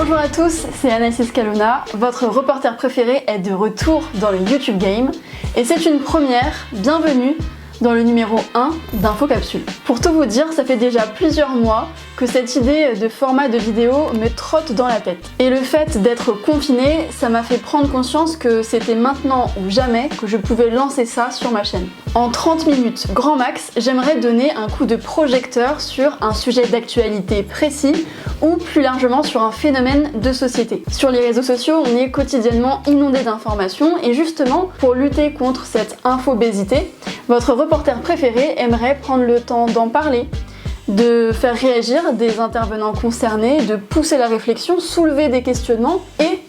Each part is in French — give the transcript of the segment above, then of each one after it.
Bonjour à tous, c'est Anaïs Kalona. Votre reporter préféré est de retour dans le YouTube Game et c'est une première. Bienvenue dans le numéro 1 d'InfoCapsule. Pour tout vous dire, ça fait déjà plusieurs mois que cette idée de format de vidéo me trotte dans la tête. Et le fait d'être confiné, ça m'a fait prendre conscience que c'était maintenant ou jamais que je pouvais lancer ça sur ma chaîne. En 30 minutes, grand max, j'aimerais donner un coup de projecteur sur un sujet d'actualité précis ou plus largement sur un phénomène de société. Sur les réseaux sociaux, on est quotidiennement inondé d'informations et justement, pour lutter contre cette infobésité, votre reporter préféré aimerait prendre le temps d'en parler, de faire réagir des intervenants concernés, de pousser la réflexion, soulever des questionnements et,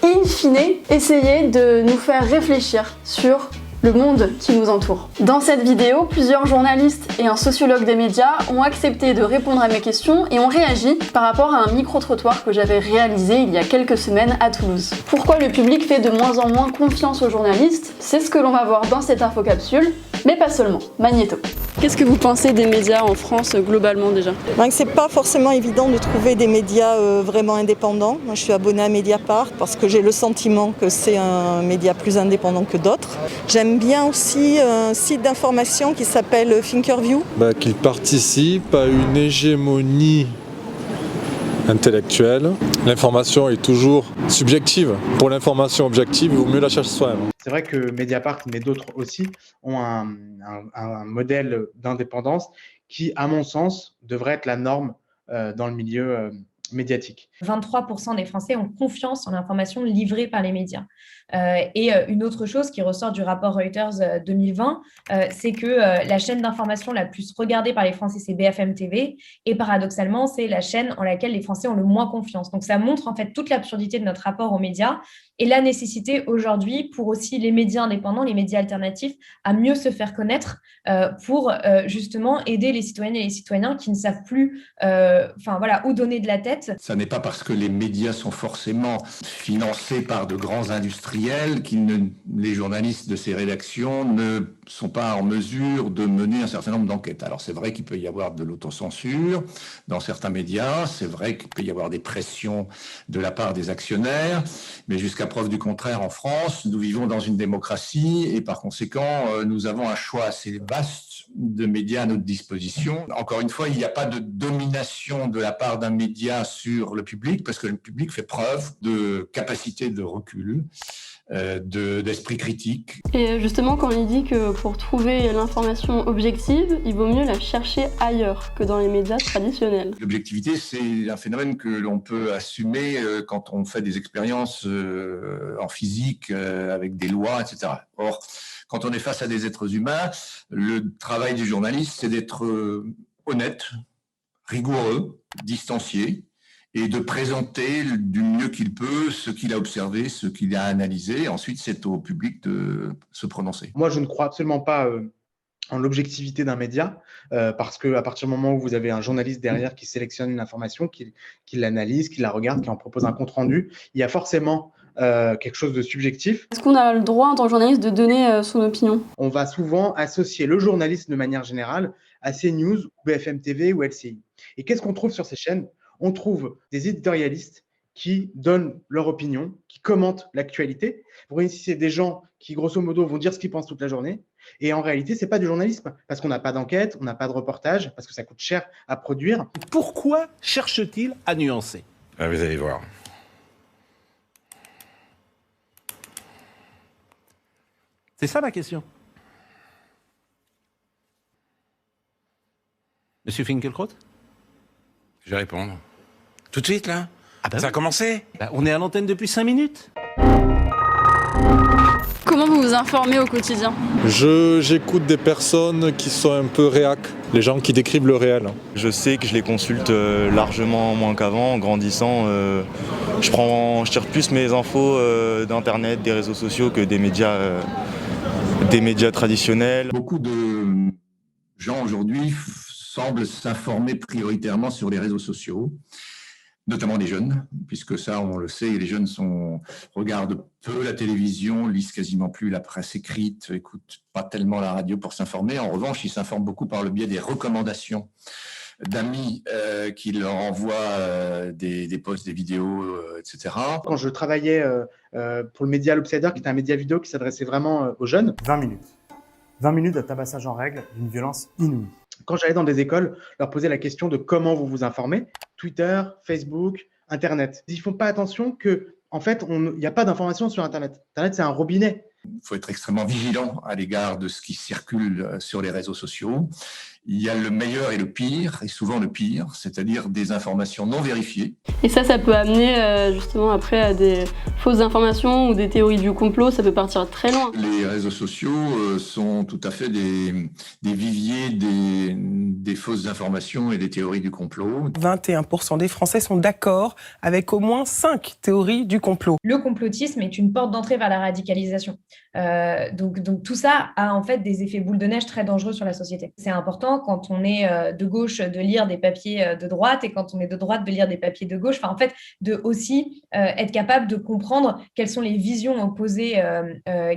in fine, essayer de nous faire réfléchir sur le monde qui nous entoure. Dans cette vidéo, plusieurs journalistes et un sociologue des médias ont accepté de répondre à mes questions et ont réagi par rapport à un micro-trottoir que j'avais réalisé il y a quelques semaines à Toulouse. Pourquoi le public fait de moins en moins confiance aux journalistes? C'est ce que l'on va voir dans cette infocapsule, mais pas seulement. Magnéto. Qu'est-ce que vous pensez des médias en France globalement déjà? C'est pas forcément évident de trouver des médias vraiment indépendants. Moi, je suis abonnée à Mediapart parce que j'ai le sentiment que c'est un média plus indépendant que d'autres. J'aime bien aussi un site d'information qui s'appelle Thinkerview. Qu'il participe à une hégémonie intellectuelle. L'information est toujours subjective. Pour l'information objective, il vaut mieux la chercher soi-même. C'est vrai que Mediapart, mais d'autres aussi, ont un modèle d'indépendance qui, à mon sens, devrait être la norme dans le milieu médiatique. 23% des Français ont confiance en l'information livrée par les médias. Et une autre chose qui ressort du rapport Reuters 2020, c'est que la chaîne d'information la plus regardée par les Français, c'est BFM TV. Et paradoxalement, c'est la chaîne en laquelle les Français ont le moins confiance. Donc ça montre en fait toute l'absurdité de notre rapport aux médias et la nécessité aujourd'hui pour aussi les médias indépendants, les médias alternatifs, à mieux se faire connaître pour justement aider les citoyennes et les citoyens qui ne savent plus où donner de la tête. Ça n'est pas parce que les médias sont forcément financés par de grands industriels les journalistes de ces rédactions ne sont pas en mesure de mener un certain nombre d'enquêtes. Alors c'est vrai qu'il peut y avoir de l'autocensure dans certains médias, c'est vrai qu'il peut y avoir des pressions de la part des actionnaires, mais jusqu'à preuve du contraire en France, nous vivons dans une démocratie et par conséquent, nous avons un choix assez vaste de médias à notre disposition. Encore une fois, il n'y a pas de domination de la part d'un média sur le public parce que le public fait preuve de capacité de recul, d'esprit critique. Et justement, quand il dit que pour trouver l'information objective, il vaut mieux la chercher ailleurs que dans les médias traditionnels. L'objectivité, c'est un phénomène que l'on peut assumer quand on fait des expériences en physique avec des lois, etc. Or, quand on est face à des êtres humains, le travail du journaliste, c'est d'être honnête, rigoureux, distancié, et de présenter du mieux qu'il peut ce qu'il a observé, ce qu'il a analysé. Ensuite, c'est au public de se prononcer. Moi, je ne crois absolument pas en l'objectivité d'un média, parce qu'à partir du moment où vous avez un journaliste derrière qui sélectionne une information, qui l'analyse, qui la regarde, qui en propose un compte-rendu, il y a forcément quelque chose de subjectif. Est-ce qu'on a le droit en tant que journaliste de donner son opinion? On va souvent associer le journalisme de manière générale à CNews, BFM TV ou LCI. Et qu'est-ce qu'on trouve sur ces chaînes? On trouve des éditorialistes qui donnent leur opinion, qui commentent l'actualité. Vous voyez, si c'est des gens qui, grosso modo, vont dire ce qu'ils pensent toute la journée. Et en réalité, ce n'est pas du journalisme, parce qu'on n'a pas d'enquête, on n'a pas de reportage, parce que ça coûte cher à produire. Pourquoi cherche-t-il à nuancer? Vous allez voir. C'est ça ma question. Monsieur Finkielkraut? Je vais répondre. Tout de suite, là? Ça oui. a commencé? On est à l'antenne depuis 5 minutes. Comment vous vous informez au quotidien? J'écoute des personnes qui sont un peu réac, les gens qui décrivent le réel. Je sais que je les consulte largement moins qu'avant. En grandissant, je tire plus mes infos d'internet, des réseaux sociaux que des médias traditionnels. Beaucoup de gens aujourd'hui semblent s'informer prioritairement sur les réseaux sociaux, notamment les jeunes, puisque ça, on le sait, les jeunes regardent peu la télévision, lisent quasiment plus la presse écrite, écoutent pas tellement la radio pour s'informer. En revanche, ils s'informent beaucoup par le biais des recommandations d'amis qui leur envoient des posts, des vidéos, etc. Quand je travaillais pour le média L'Obsider, qui était un média vidéo qui s'adressait vraiment aux jeunes. 20 minutes. 20 minutes de tabassage en règle d'une violence inouïe. Quand j'allais dans des écoles, leur posais la question de comment vous vous informez. Twitter, Facebook, Internet. Ils ne font pas attention que, en fait, il n'y a pas d'information sur Internet. Internet, c'est un robinet. Il faut être extrêmement vigilant à l'égard de ce qui circule sur les réseaux sociaux. Il y a le meilleur et le pire, et souvent le pire, c'est-à-dire des informations non vérifiées. Et ça peut amener justement après à des fausses informations ou des théories du complot, ça peut partir très loin. Les réseaux sociaux sont tout à fait des viviers des fausses informations et des théories du complot. 21% des Français sont d'accord avec au moins 5 théories du complot. Le complotisme est une porte d'entrée vers la radicalisation. Donc tout ça a en fait des effets boule de neige très dangereux sur la société. C'est important quand on est de gauche de lire des papiers de droite et quand on est de droite de lire des papiers de gauche. Enfin, en fait, de aussi être capable de comprendre quelles sont les visions opposées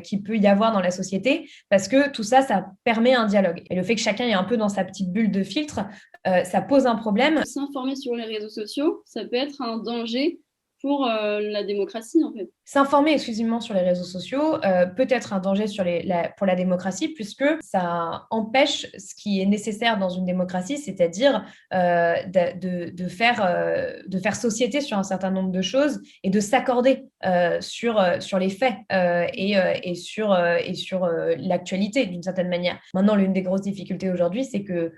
qu'il peut y avoir dans la société, parce que tout ça, ça permet un dialogue. Et le fait que chacun est un peu dans sa petite bulle de filtre, ça pose un problème. S'informer sur les réseaux sociaux, ça peut être un danger pour la démocratie, en fait. S'informer exclusivement sur les réseaux sociaux peut être un danger pour la démocratie, puisque ça empêche ce qui est nécessaire dans une démocratie, c'est-à-dire de faire société sur un certain nombre de choses et de s'accorder sur les faits et sur l'actualité, d'une certaine manière. Maintenant, l'une des grosses difficultés aujourd'hui, c'est que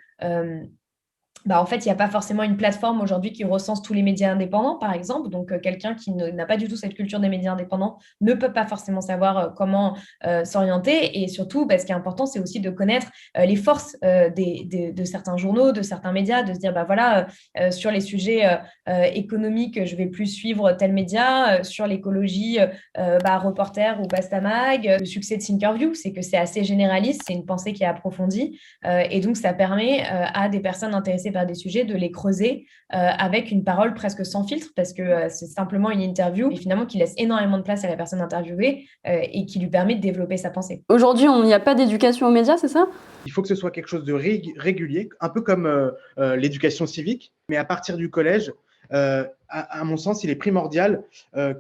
en fait, il n'y a pas forcément une plateforme aujourd'hui qui recense tous les médias indépendants, par exemple. Donc, quelqu'un qui n'a pas du tout cette culture des médias indépendants ne peut pas forcément savoir comment s'orienter. Et surtout, ce qui est important, c'est aussi de connaître les forces de certains journaux, de certains médias, de se dire, sur les sujets économiques, je vais plus suivre tel média. Sur l'écologie, Reporter ou Bastamag. Le succès de Thinkerview, c'est que c'est assez généraliste, c'est une pensée qui est approfondie. Et donc, ça permet à des personnes intéressées par des sujets de les creuser avec une parole presque sans filtre, parce que c'est simplement une interview et finalement qui laisse énormément de place à la personne interviewée et qui lui permet de développer sa pensée. Aujourd'hui, il n'y a pas d'éducation aux médias, c'est ça ? Il faut que ce soit quelque chose de régulier, un peu comme l'éducation civique, mais à partir du collège, à mon sens, il est primordial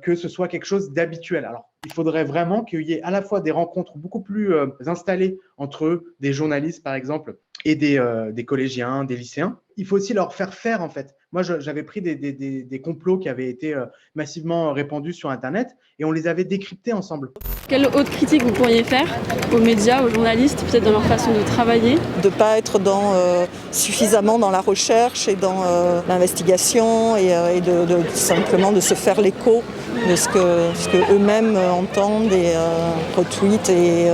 que ce soit quelque chose d'habituel. Alors, il faudrait vraiment qu'il y ait à la fois des rencontres beaucoup plus installées entre des journalistes, par exemple, et des collégiens, des lycéens. Il faut aussi leur faire, en fait. Moi, j'avais pris des complots qui avaient été massivement répandus sur Internet et on les avait décryptés ensemble. Quelle autre critique vous pourriez faire aux médias, aux journalistes, peut-être dans leur façon de travailler ? De ne pas être suffisamment dans la recherche et dans l'investigation et de simplement de se faire l'écho de ce que eux-mêmes entendent et retweetent et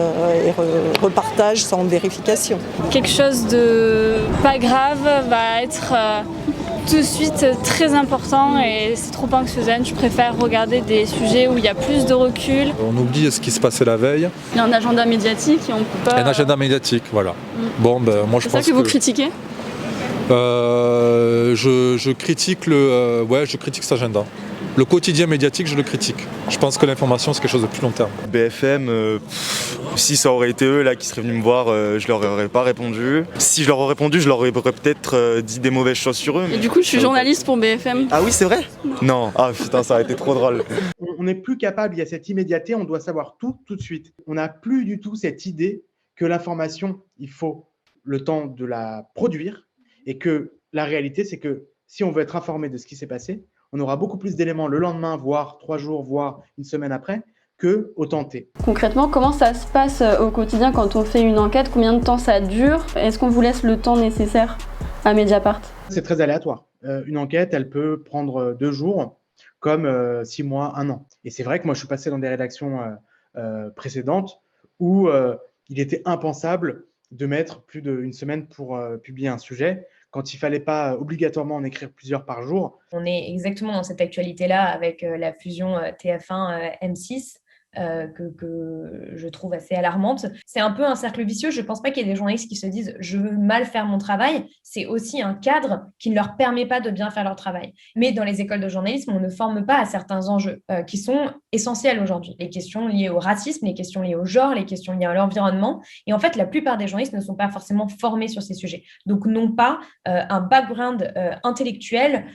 repartagent sans vérification. Quelque chose de pas grave va être tout de suite très important et c'est trop anxiogène. Je préfère regarder des sujets où il y a plus de recul. On oublie ce qui se passait la veille. Il y a un agenda médiatique et on peut pas... Un agenda médiatique, voilà. Bon, moi je pense c'est ça que vous critiquez ? Je critique je critique cet agenda. Le quotidien médiatique, je le critique. Je pense que l'information, c'est quelque chose de plus long terme. BFM, si ça aurait été eux là qui seraient venus me voir, je leur aurais pas répondu. Si je leur aurais répondu, je leur aurais peut-être dit des mauvaises choses sur eux. Et du coup, je suis journaliste pour BFM. Ah oui, c'est vrai ? Non. Ah putain, ça aurait été trop drôle. On n'est plus capable, il y a cette immédiateté, on doit savoir tout de suite. On n'a plus du tout cette idée que l'information, il faut le temps de la produire et que la réalité, c'est que si on veut être informé de ce qui s'est passé, on aura beaucoup plus d'éléments le lendemain, voire 3 jours, voire une semaine après, qu'au tenté. Concrètement, comment ça se passe au quotidien quand on fait une enquête ? Combien de temps ça dure ? Est-ce qu'on vous laisse le temps nécessaire à Mediapart ? C'est très aléatoire. Une enquête, elle peut prendre 2 jours, comme 6 mois, 1 an. Et c'est vrai que moi, je suis passé dans des rédactions précédentes où il était impensable de mettre plus d'une semaine pour publier un sujet, quand il ne fallait pas obligatoirement en écrire plusieurs par jour. On est exactement dans cette actualité-là avec la fusion TF1-M6. que je trouve assez alarmante. C'est un peu un cercle vicieux. Je ne pense pas qu'il y ait des journalistes qui se disent « je veux mal faire mon travail ». C'est aussi un cadre qui ne leur permet pas de bien faire leur travail. Mais dans les écoles de journalisme, on ne forme pas à certains enjeux qui sont essentiels aujourd'hui. Les questions liées au racisme, les questions liées au genre, les questions liées à l'environnement. Et en fait, la plupart des journalistes ne sont pas forcément formés sur ces sujets. Donc, n'ont pas un background intellectuel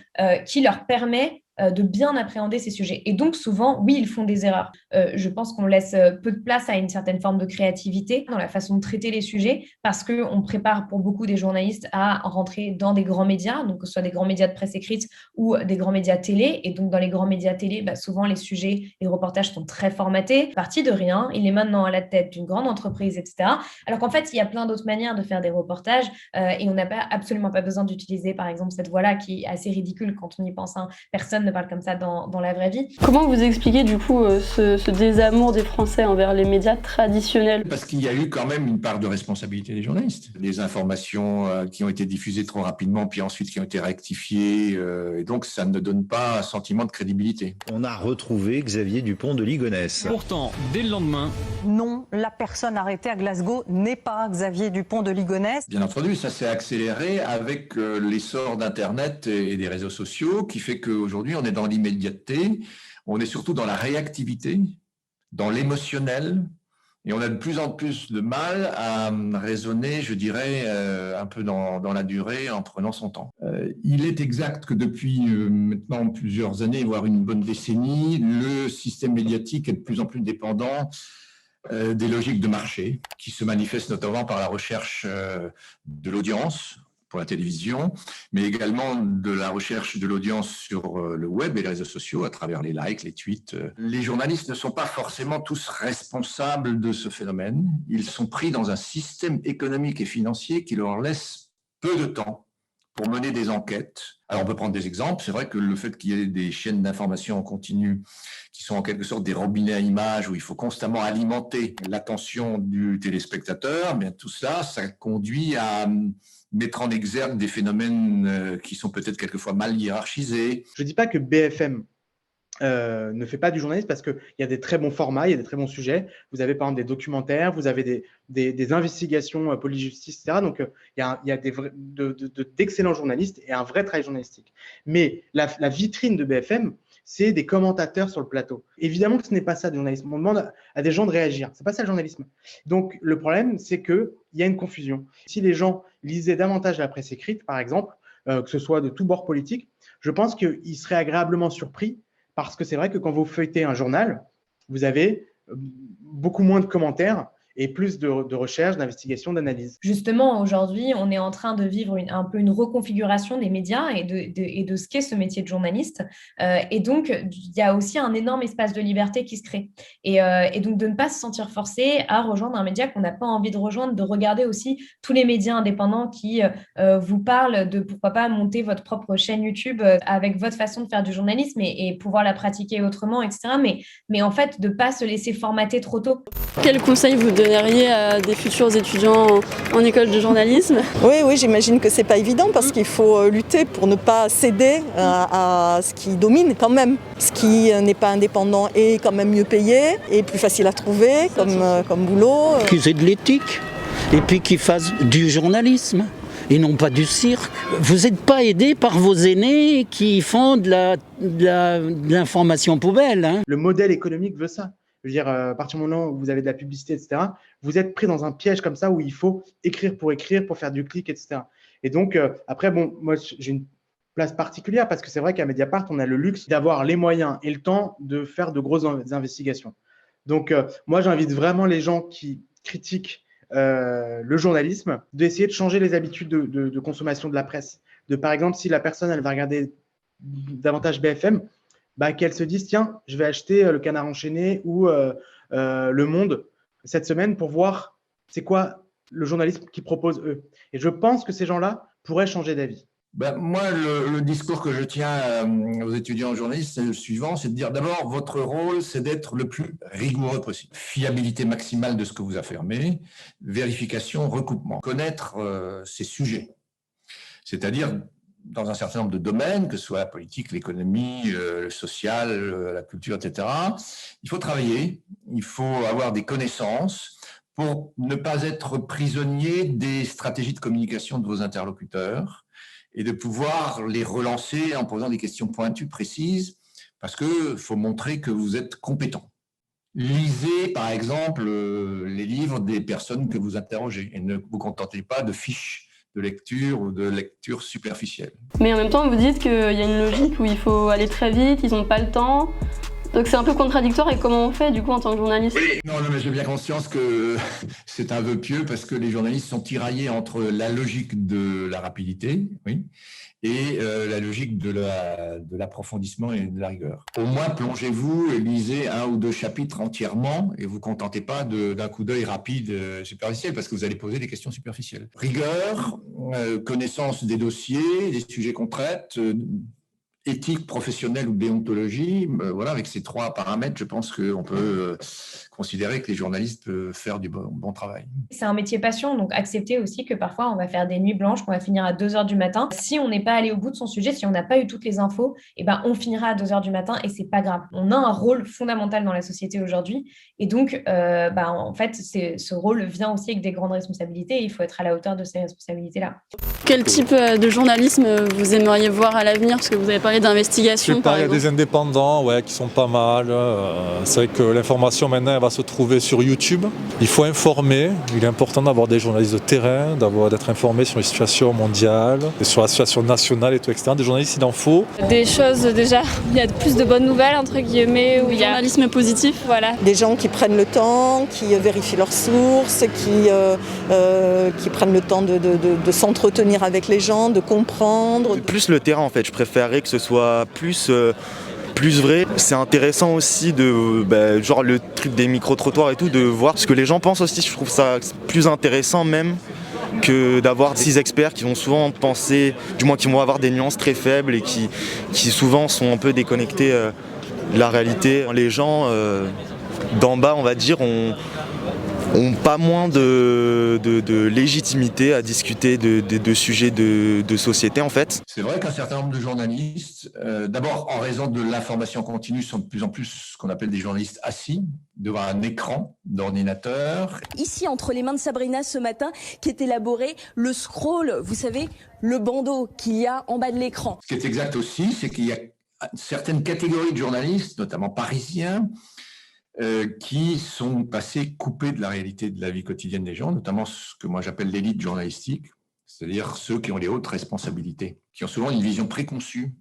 qui leur permet de bien appréhender ces sujets. Et donc, souvent, oui, ils font des erreurs. Je pense qu'on laisse peu de place à une certaine forme de créativité dans la façon de traiter les sujets parce qu'on prépare pour beaucoup des journalistes à rentrer dans des grands médias, donc que ce soit des grands médias de presse écrite ou des grands médias télé. Et donc, dans les grands médias télé, souvent, les sujets, les reportages sont très formatés. Parti de rien, il est maintenant à la tête d'une grande entreprise, etc. Alors qu'en fait, il y a plein d'autres manières de faire des reportages et on n'a absolument pas besoin d'utiliser, par exemple, cette voix-là qui est assez ridicule quand on y pense. Personne ne parle comme ça dans la vraie vie. Comment vous expliquez du coup ce désamour des Français envers les médias traditionnels? Parce qu'il y a eu quand même une part de responsabilité des journalistes. Des informations qui ont été diffusées trop rapidement, puis ensuite qui ont été rectifiées, et donc ça ne donne pas un sentiment de crédibilité. On a retrouvé Xavier Dupont de Ligonnès. Pourtant, dès le lendemain... Non, la personne arrêtée à Glasgow n'est pas Xavier Dupont de Ligonnès. Bien entendu, ça s'est accéléré avec l'essor d'Internet et des réseaux sociaux, qui fait qu'aujourd'hui, on est dans l'immédiateté, on est surtout dans la réactivité, dans l'émotionnel, et on a de plus en plus de mal à raisonner, je dirais, un peu dans la durée, en prenant son temps. Il est exact que depuis maintenant plusieurs années, voire une bonne décennie, le système médiatique est de plus en plus dépendant des logiques de marché, qui se manifestent notamment par la recherche de l'audience, pour la télévision, mais également de la recherche de l'audience sur le web et les réseaux sociaux à travers les likes, les tweets. Les journalistes ne sont pas forcément tous responsables de ce phénomène. Ils sont pris dans un système économique et financier qui leur laisse peu de temps pour mener des enquêtes. Alors, on peut prendre des exemples. C'est vrai que le fait qu'il y ait des chaînes d'information en continu qui sont en quelque sorte des robinets à images où il faut constamment alimenter l'attention du téléspectateur, bien tout ça, ça conduit à mettre en exergue des phénomènes qui sont peut-être quelquefois mal hiérarchisés. Je ne dis pas que BFM ne fait pas du journalisme parce qu'il y a des très bons formats, il y a des très bons sujets. Vous avez par exemple des documentaires, vous avez des investigations police-justice, etc. Donc, il y a d'excellents journalistes et un vrai travail journalistique. Mais la vitrine de BFM, c'est des commentateurs sur le plateau. Évidemment que ce n'est pas ça le journalisme. On demande à des gens de réagir. Ce n'est pas ça le journalisme. Donc, le problème, c'est qu'il y a une confusion. Si les gens lisaient davantage la presse écrite, par exemple, que ce soit de tous bords politiques, je pense qu'ils seraient agréablement surpris parce que c'est vrai que quand vous feuilletez un journal, vous avez beaucoup moins de commentaires et plus de recherche, d'investigation, d'analyse. Justement, aujourd'hui, on est en train de vivre un peu une reconfiguration des médias et de ce qu'est ce métier de journaliste. Et donc, il y a aussi un énorme espace de liberté qui se crée. Et donc, de ne pas se sentir forcé à rejoindre un média qu'on n'a pas envie de rejoindre, de regarder aussi tous les médias indépendants qui vous parlent de pourquoi pas monter votre propre chaîne YouTube avec votre façon de faire du journalisme et pouvoir la pratiquer autrement, etc. Mais en fait, de ne pas se laisser formater trop tôt. Quel conseil vous donneriez à des futurs étudiants en école de journalisme? Oui, j'imagine que c'est pas évident parce qu'il faut lutter pour ne pas céder à ce qui domine quand même. Ce qui n'est pas indépendant est quand même mieux payé et plus facile à trouver comme boulot. Qu'ils aient de l'éthique et puis qu'ils fassent du journalisme et non pas du cirque. Vous n'êtes pas aidé par vos aînés qui font de l'information poubelle. Hein. Le modèle économique veut ça. Je veux dire, à partir du moment où vous avez de la publicité, etc., vous êtes pris dans un piège comme ça où il faut écrire, pour faire du clic, etc. Et donc, après, bon, moi, j'ai une place particulière parce que c'est vrai qu'à Mediapart, on a le luxe d'avoir les moyens et le temps de faire de grosses investigations. Donc, moi, j'invite vraiment les gens qui critiquent le journalisme d'essayer de changer les habitudes de consommation de la presse. Par exemple, si la personne, elle va regarder davantage BFM, qu'elle se dise, tiens, je vais acheter le Canard enchaîné ou Le Monde cette semaine pour voir c'est quoi le journalisme qu'ils proposent eux. Et je pense que ces gens-là pourraient changer d'avis. Moi, le discours que je tiens aux étudiants en journalisme, c'est le suivant, c'est de dire d'abord, votre rôle, c'est d'être le plus rigoureux possible. Fiabilité maximale de ce que vous affirmez, vérification, recoupement. Connaître ces sujets, c'est-à-dire dans un certain nombre de domaines, que ce soit la politique, l'économie, le social, la culture, etc. Il faut travailler, il faut avoir des connaissances pour ne pas être prisonnier des stratégies de communication de vos interlocuteurs et de pouvoir les relancer en posant des questions pointues, précises, parce qu'il faut montrer que vous êtes compétent. Lisez, par exemple, les livres des personnes que vous interrogez et ne vous contentez pas de fiches de lecture ou de lecture superficielle. Mais en même temps, vous dites qu'il y a une logique où il faut aller très vite, ils n'ont pas le temps. Donc c'est un peu contradictoire. Et comment on fait du coup en tant que journaliste? Oui, non, mais j'ai bien conscience que c'est un vœu pieux parce que les journalistes sont tiraillés entre la logique de la rapidité, oui, et la logique de l'approfondissement et de la rigueur. Au moins, plongez-vous et lisez 1 ou 2 chapitres entièrement et vous contentez pas d'un coup d'œil rapide superficiel parce que vous allez poser des questions superficielles. Rigueur, connaissance des dossiers, des sujets qu'on traite, éthique professionnelle ou déontologie, voilà, avec ces 3 paramètres, je pense qu'on peut considérer que les journalistes peuvent faire du bon travail. C'est un métier passion, donc accepter aussi que parfois on va faire des nuits blanches, qu'on va finir à 2h du matin. Si on n'est pas allé au bout de son sujet, si on n'a pas eu toutes les infos, eh ben on finira à 2h du matin et c'est pas grave. On a un rôle fondamental dans la société aujourd'hui et donc en fait ce rôle vient aussi avec des grandes responsabilités et il faut être à la hauteur de ces responsabilités-là. Quel type de journalisme vous aimeriez voir à l'avenir? Parce que vous avez parlé d'investigation. Je sais pas, il y a des indépendants qui sont pas mal. C'est vrai que l'information maintenant elle va se trouver sur YouTube. Il faut informer. Il est important d'avoir des journalistes de terrain, d'être informé sur les situations mondiales, sur la situation nationale et tout, etc. Des journalistes, il en faut. Des choses déjà, il y a plus de bonnes nouvelles entre guillemets, où il y a journalisme positif. Voilà. Des gens qui prennent le temps, qui vérifient leurs sources, qui prennent le temps de s'entretenir avec les gens, de comprendre. Plus le terrain en fait, je préférerais que ce soit plus vrai. C'est intéressant aussi de genre le truc des micro-trottoirs et tout, de voir ce que les gens pensent aussi. Je trouve ça plus intéressant même que d'avoir 6 experts qui vont souvent penser, du moins qui vont avoir des nuances très faibles et qui souvent sont un peu déconnectés de la réalité. Les gens d'en bas, on va dire, ont pas moins de légitimité à discuter de sujets de société en fait. C'est vrai qu'un certain nombre de journalistes, d'abord en raison de l'information continue, sont de plus en plus ce qu'on appelle des journalistes assis devant un écran d'ordinateur. Ici, entre les mains de Sabrina ce matin, qui est élaboré le scroll, vous savez, le bandeau qu'il y a en bas de l'écran. Ce qui est exact aussi, c'est qu'il y a certaines catégories de journalistes, notamment parisiens, qui sont passés coupés de la réalité de la vie quotidienne des gens, notamment ce que moi j'appelle l'élite journalistique, c'est-à-dire ceux qui ont les hautes responsabilités, qui ont souvent une vision préconçue,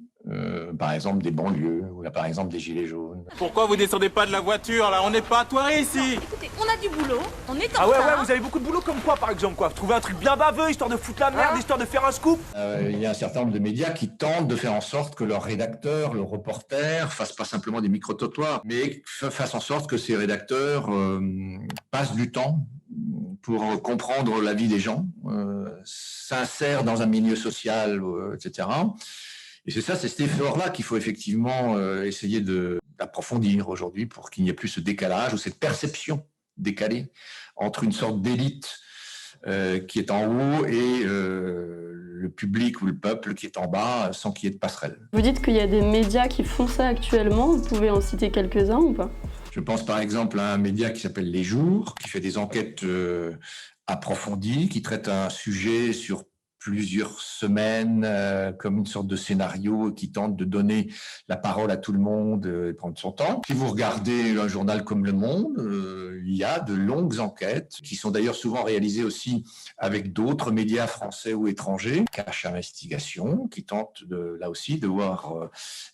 par exemple des banlieues, ou là, par exemple des gilets jaunes. Pourquoi vous descendez pas de la voiture là? On n'est pas à Thoiry ici. Non, écoutez, on a du boulot, on est en Ah ouais, retard. ouais, vous avez beaucoup de boulot comme quoi par exemple quoi? Trouver un truc bien baveux, histoire de foutre la merde, histoire de faire un scoop. Il y a un certain nombre de médias qui tentent de faire en sorte que leurs rédacteurs, leurs reporters, fassent pas simplement des micro-trottoirs, mais fassent en sorte que ces rédacteurs passent du temps pour comprendre la vie des gens, s'insèrent dans un milieu social, etc. Et c'est cet effort-là qu'il faut effectivement essayer d'approfondir aujourd'hui pour qu'il n'y ait plus ce décalage ou cette perception décalée entre une sorte d'élite qui est en haut et le public ou le peuple qui est en bas sans qu'il y ait de passerelle. Vous dites qu'il y a des médias qui font ça actuellement, vous pouvez en citer quelques-uns ou pas? Je pense par exemple à un média qui s'appelle Les Jours, qui fait des enquêtes approfondies, qui traite un sujet sur plusieurs semaines comme une sorte de scénario qui tente de donner la parole à tout le monde et prendre son temps. Si vous regardez un journal comme Le Monde, il y a de longues enquêtes qui sont d'ailleurs souvent réalisées aussi avec d'autres médias français ou étrangers, Cache Investigation, qui tentent là aussi de voir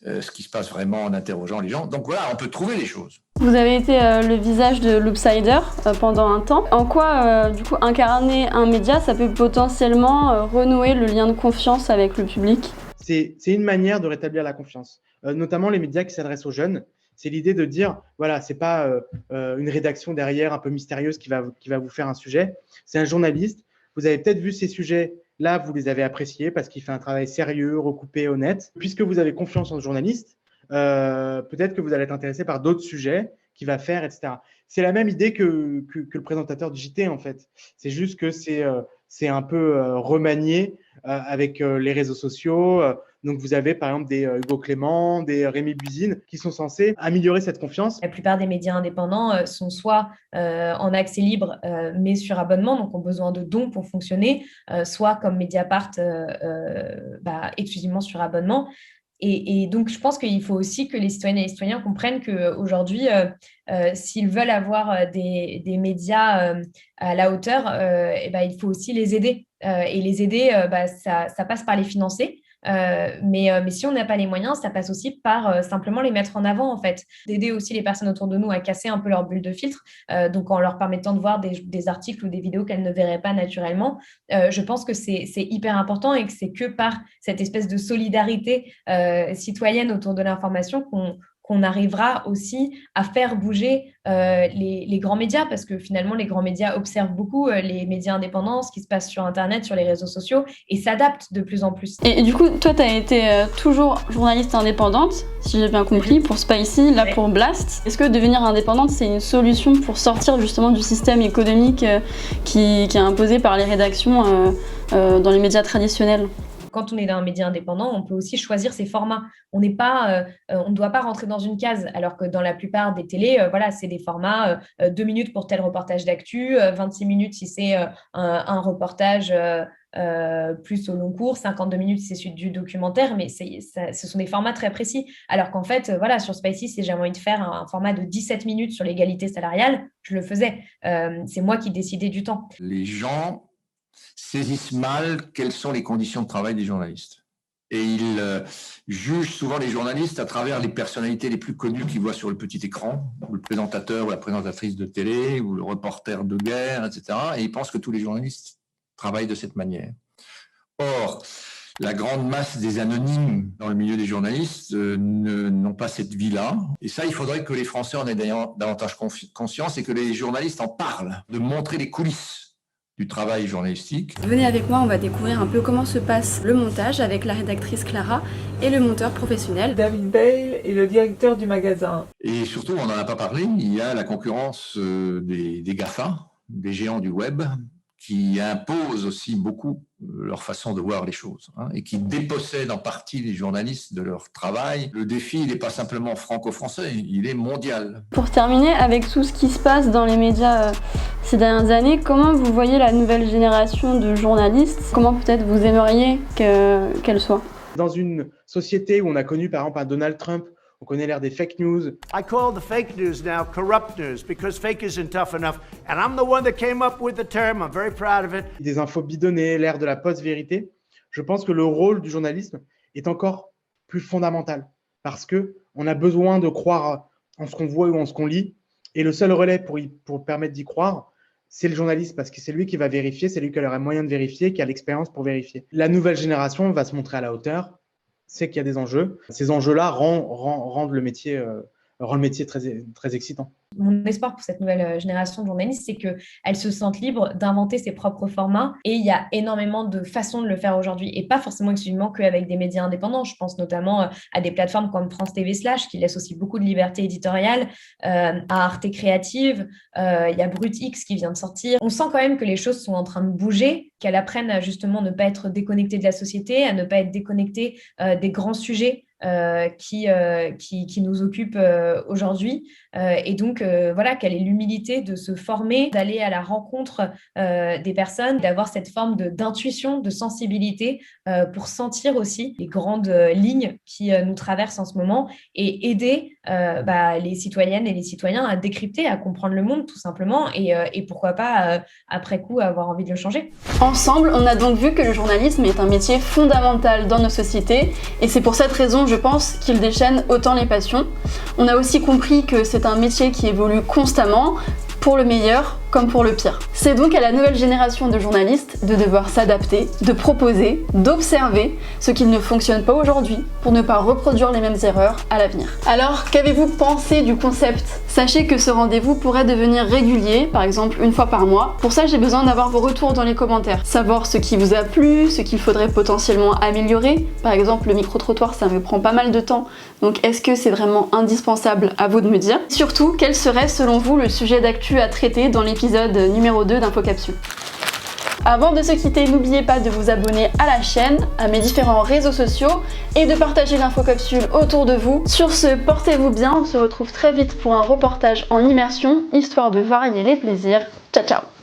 ce qui se passe vraiment en interrogeant les gens. Donc voilà, on peut trouver les choses. Vous avez été le visage de l'Oopsider pendant un temps. En quoi, du coup, incarner un média, ça peut potentiellement renouer le lien de confiance avec le public? C'est une manière de rétablir la confiance, notamment les médias qui s'adressent aux jeunes. C'est l'idée de dire, voilà, c'est pas une rédaction derrière un peu mystérieuse qui va vous faire un sujet. C'est un journaliste. Vous avez peut-être vu ces sujets. Là, vous les avez appréciés parce qu'il fait un travail sérieux, recoupé, honnête. Puisque vous avez confiance en ce journaliste, peut-être que vous allez être intéressé par d'autres sujets qu'il va faire, etc. C'est la même idée que le présentateur du JT, en fait. C'est juste que c'est c'est un peu remanié avec les réseaux sociaux. Donc, vous avez par exemple des Hugo Clément, des Rémi Buzine qui sont censés améliorer cette confiance. La plupart des médias indépendants sont soit en accès libre, mais sur abonnement, donc ont besoin de dons pour fonctionner, soit comme Mediapart, exclusivement sur abonnement. Et donc, je pense qu'il faut aussi que les citoyennes et les citoyens comprennent qu'aujourd'hui, s'ils veulent avoir des médias à la hauteur, il faut aussi les aider. Et les aider, ça passe par les financer. Mais si on n'a pas les moyens, ça passe aussi par simplement les mettre en avant, en fait. D'aider aussi les personnes autour de nous à casser un peu leur bulle de filtre, donc en leur permettant de voir des articles ou des vidéos qu'elles ne verraient pas naturellement. Je pense que c'est hyper important et que c'est que par cette espèce de solidarité citoyenne autour de l'information qu'on arrivera aussi à faire bouger les grands médias, parce que finalement, les grands médias observent beaucoup les médias indépendants, ce qui se passe sur Internet, sur les réseaux sociaux, et s'adaptent de plus en plus. Et du coup, toi, tu as été toujours journaliste indépendante, si j'ai bien compris, pour Spicy, là pour Blast. Est-ce que devenir indépendante, c'est une solution pour sortir justement du système économique qui est imposé par les rédactions dans les médias traditionnels ? Quand on est dans un média indépendant, on peut aussi choisir ses formats. On ne doit pas rentrer dans une case, alors que dans la plupart des télés, c'est des formats 2 minutes pour tel reportage d'actu, 26 minutes si c'est un reportage plus au long cours, 52 minutes si c'est du documentaire, mais ce sont des formats très précis. Alors qu'en fait, sur Spicy, si j'avais envie de faire un format de 17 minutes sur l'égalité salariale, je le faisais. C'est moi qui décidais du temps. Les gens saisissent mal quelles sont les conditions de travail des journalistes. Et ils jugent souvent les journalistes à travers les personnalités les plus connues qu'ils voient sur le petit écran, ou le présentateur ou la présentatrice de télé, ou le reporter de guerre, etc. Et ils pensent que tous les journalistes travaillent de cette manière. Or, la grande masse des anonymes dans le milieu des journalistes n'ont pas cette vie-là. Et ça, il faudrait que les Français en aient davantage conscience et que les journalistes en parlent, de montrer les coulisses du travail journalistique. Venez avec moi, on va découvrir un peu comment se passe le montage avec la rédactrice Clara et le monteur professionnel David Bale et le directeur du magasin. Et surtout, on n'en a pas parlé, il y a la concurrence des GAFA, des géants du web, qui imposent aussi beaucoup leur façon de voir les choses, et qui dépossèdent en partie les journalistes de leur travail. Le défi, il n'est pas simplement franco-français, il est mondial. Pour terminer, avec tout ce qui se passe dans les médias ces dernières années, comment vous voyez la nouvelle génération de journalistes ? Comment peut-être vous aimeriez qu'elle soit ? Dans une société où on a connu par exemple un Donald Trump, on connaît l'ère des fake news. I call the fake news now corrupt news because fake isn't tough enough. And I'm the one that came up with the term. I'm very proud of it. Des infos bidonnées, l'ère de la post-vérité. Je pense que le rôle du journalisme est encore plus fondamental parce que on a besoin de croire en ce qu'on voit ou en ce qu'on lit. Et le seul relais pour permettre d'y croire, c'est le journaliste parce que c'est lui qui va vérifier, c'est lui qui aura moyen de vérifier, qui a l'expérience pour vérifier. La nouvelle génération va se montrer à la hauteur. C'est qu'il y a des enjeux. Ces enjeux-là rendent le métier très, très excitant. Mon espoir pour cette nouvelle génération de journalistes, c'est qu'elle se sente libre d'inventer ses propres formats. Et il y a énormément de façons de le faire aujourd'hui. Et pas forcément exclusivement qu'avec des médias indépendants. Je pense notamment à des plateformes comme France TV /, qui laissent aussi beaucoup de liberté éditoriale, à Arte Créative. Il y a Brut X qui vient de sortir. On sent quand même que les choses sont en train de bouger, qu'elles apprennent à justement ne pas être déconnectées de la société, à ne pas être déconnectées des grands sujets qui nous occupent aujourd'hui. Et donc, quelle est l'humilité de se former, d'aller à la rencontre des personnes, d'avoir cette forme d'intuition, de sensibilité pour sentir aussi les grandes lignes qui nous traversent en ce moment et aider les citoyennes et les citoyens à décrypter, à comprendre le monde tout simplement et pourquoi pas après coup avoir envie de le changer. Ensemble, on a donc vu que le journalisme est un métier fondamental dans nos sociétés et c'est pour cette raison, je pense, qu'il déchaîne autant les passions. On a aussi compris que c'est un métier qui évolue constamment, pour le meilleur comme pour le pire. C'est donc à la nouvelle génération de journalistes de devoir s'adapter, de proposer, d'observer ce qui ne fonctionne pas aujourd'hui pour ne pas reproduire les mêmes erreurs à l'avenir. Alors, qu'avez-vous pensé du concept ? Sachez que ce rendez-vous pourrait devenir régulier, par exemple une fois par mois. Pour ça, j'ai besoin d'avoir vos retours dans les commentaires. Savoir ce qui vous a plu, ce qu'il faudrait potentiellement améliorer. Par exemple, le micro-trottoir, ça me prend pas mal de temps. Donc, est-ce que c'est vraiment indispensable ? À vous de me dire. Surtout, quel serait selon vous le sujet d'actu à traiter dans l'épisode numéro 2 d'InfoCapsule ? Avant de se quitter, n'oubliez pas de vous abonner à la chaîne, à mes différents réseaux sociaux et de partager l'infocapsule autour de vous. Sur ce, portez-vous bien, on se retrouve très vite pour un reportage en immersion, histoire de varier les plaisirs. Ciao ciao!